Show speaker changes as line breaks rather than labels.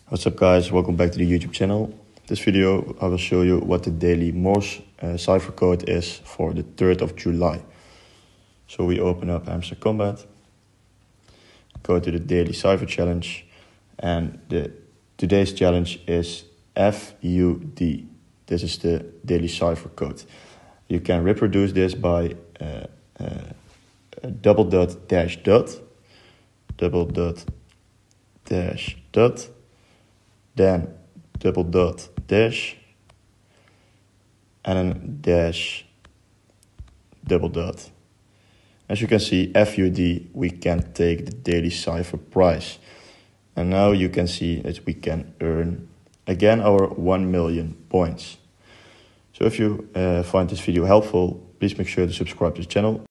What's up guys, welcome back to the YouTube channel. This video I will show you what the daily Morse cipher code is for the 3rd of July. So we open up Hamster Kombat, go to the daily cipher challenge, and today's challenge is FUD. This is the daily cipher code. You can reproduce this by double dot dash dot, double dot dash dot, then double dot dash, and then dash double dot. As you can see, FUD, we can take the daily cipher prize. And now you can see that we can earn again our 1 million points. So if you find this video helpful, please make sure to subscribe to the channel.